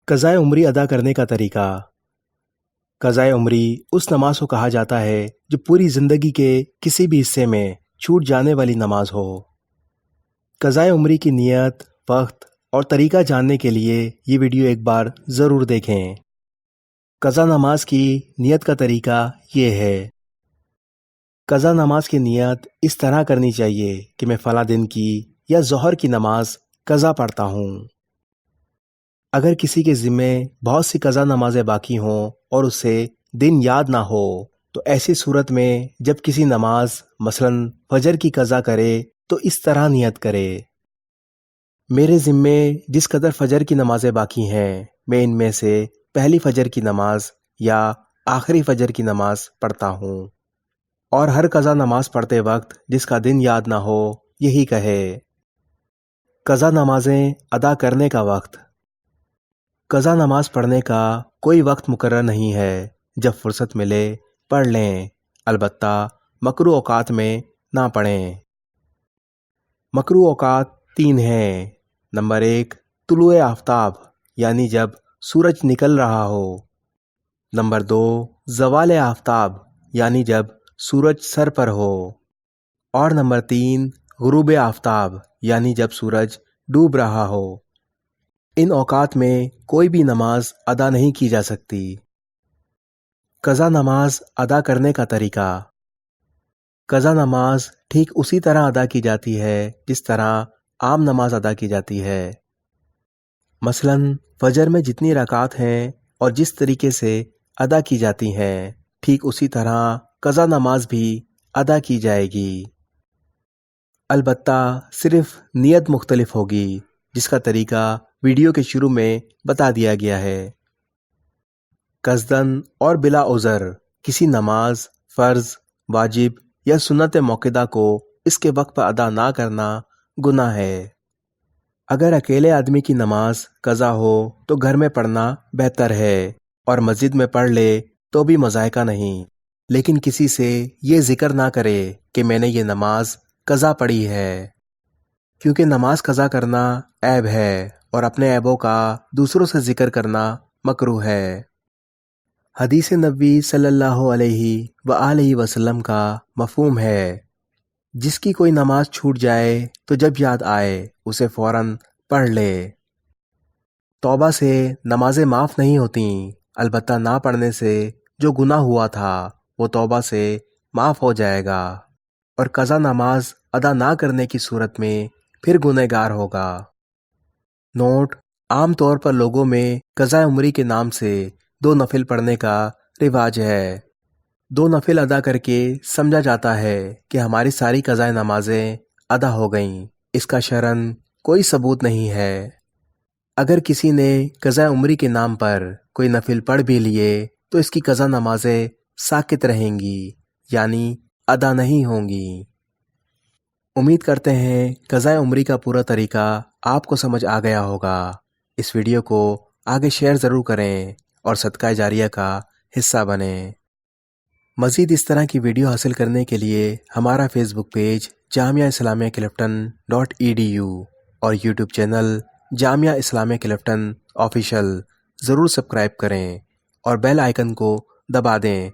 قضائے عمری ادا کرنے کا طریقہ۔ قضائے عمری اس نماز کو کہا جاتا ہے جو پوری زندگی کے کسی بھی حصے میں چھوٹ جانے والی نماز ہو۔ قضائے عمری کی نیت، وقت اور طریقہ جاننے کے لیے یہ ویڈیو ایک بار ضرور دیکھیں۔ قضا نماز کی نیت کا طریقہ یہ ہے۔ قضا نماز کی نیت اس طرح کرنی چاہیے کہ میں فلاں دن کی یا ظہر کی نماز قضا پڑھتا ہوں۔ اگر کسی کے ذمے بہت سی قضا نمازیں باقی ہوں اور اسے دن یاد نہ ہو تو ایسی صورت میں جب کسی نماز مثلاً فجر کی قضا کرے تو اس طرح نیت کرے: میرے ذمے جس قدر فجر کی نمازیں باقی ہیں میں ان میں سے پہلی فجر کی نماز یا آخری فجر کی نماز پڑھتا ہوں۔ اور ہر قضا نماز پڑھتے وقت جس کا دن یاد نہ ہو یہی کہے۔ قضا نمازیں ادا کرنے کا وقت۔ قضا نماز پڑھنے کا کوئی وقت مقرر نہیں ہے، جب فرصت ملے پڑھ لیں، البتہ مکروہ اوقات میں نہ پڑھیں۔ مکروہ اوقات 3 ہیں۔ نمبر 1، طلوع آفتاب یعنی جب سورج نکل رہا ہو۔ نمبر 2، زوال آفتاب یعنی جب سورج سر پر ہو۔ اور نمبر 3، غروب آفتاب یعنی جب سورج ڈوب رہا ہو۔ ان اوقات میں کوئی بھی نماز ادا نہیں کی جا سکتی۔ قضا نماز ادا کرنے کا طریقہ۔ قضا نماز ٹھیک اسی طرح ادا کی جاتی ہے جس طرح عام نماز ادا کی جاتی ہے۔ مثلاً فجر میں جتنی رکعات ہیں اور جس طریقے سے ادا کی جاتی ہیں ٹھیک اسی طرح قضا نماز بھی ادا کی جائے گی۔ البتہ صرف نیت مختلف ہوگی، جس کا طریقہ ویڈیو کے شروع میں بتا دیا گیا ہے۔ قصداً اور بلا عذر کسی نماز، فرض، واجب یا سنت موقدہ کو اس کے وقت پر ادا نہ کرنا گناہ ہے۔ اگر اکیلے آدمی کی نماز قضا ہو تو گھر میں پڑھنا بہتر ہے، اور مسجد میں پڑھ لے تو بھی مضائقہ نہیں، لیکن کسی سے یہ ذکر نہ کرے کہ میں نے یہ نماز قضا پڑھی ہے، کیونکہ نماز قضا کرنا عیب ہے اور اپنے عیبوں کا دوسروں سے ذکر کرنا مکروہ ہے۔ حدیث نبوی صلی اللہ علیہ وآلہ وسلم کا مفہوم ہے: جس کی کوئی نماز چھوٹ جائے تو جب یاد آئے اسے فوراً پڑھ لے۔ توبہ سے نمازیں معاف نہیں ہوتیں، البتہ نہ پڑھنے سے جو گناہ ہوا تھا وہ توبہ سے معاف ہو جائے گا، اور قضا نماز ادا نہ کرنے کی صورت میں پھر گنہگار ہوگا۔ نوٹ: عام طور پر لوگوں میں قضاء عمری کے نام سے 2 نفل پڑھنے کا رواج ہے۔ 2 نفل ادا کر کے سمجھا جاتا ہے کہ ہماری ساری قضاء نمازیں ادا ہو گئیں۔ اس کا شرعاً کوئی ثبوت نہیں ہے۔ اگر کسی نے قضاء عمری کے نام پر کوئی نفل پڑھ بھی لیے تو اس کی قضا نمازیں ساقط رہیں گی، یعنی ادا نہیں ہوں گی۔ امید کرتے ہیں قضاء عمری کا پورا طریقہ آپ کو سمجھ آ گیا ہوگا۔ اس ویڈیو کو آگے شیئر ضرور کریں اور صدقہ جاریہ کا حصہ بنیں۔ مزید اس طرح کی ویڈیو حاصل کرنے کے لیے ہمارا فیس بک page Jamia Islamia Clifton .edu اور YouTube channel Jamia Islamia Clifton official ضرور سبسکرائب کریں اور بیل آئیکن کو دبا دیں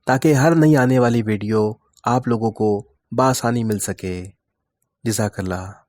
تاکہ ہر نئی آنے والی ویڈیو آپ لوگوں کو بآسانی مل سکے۔ جزاک اللہ۔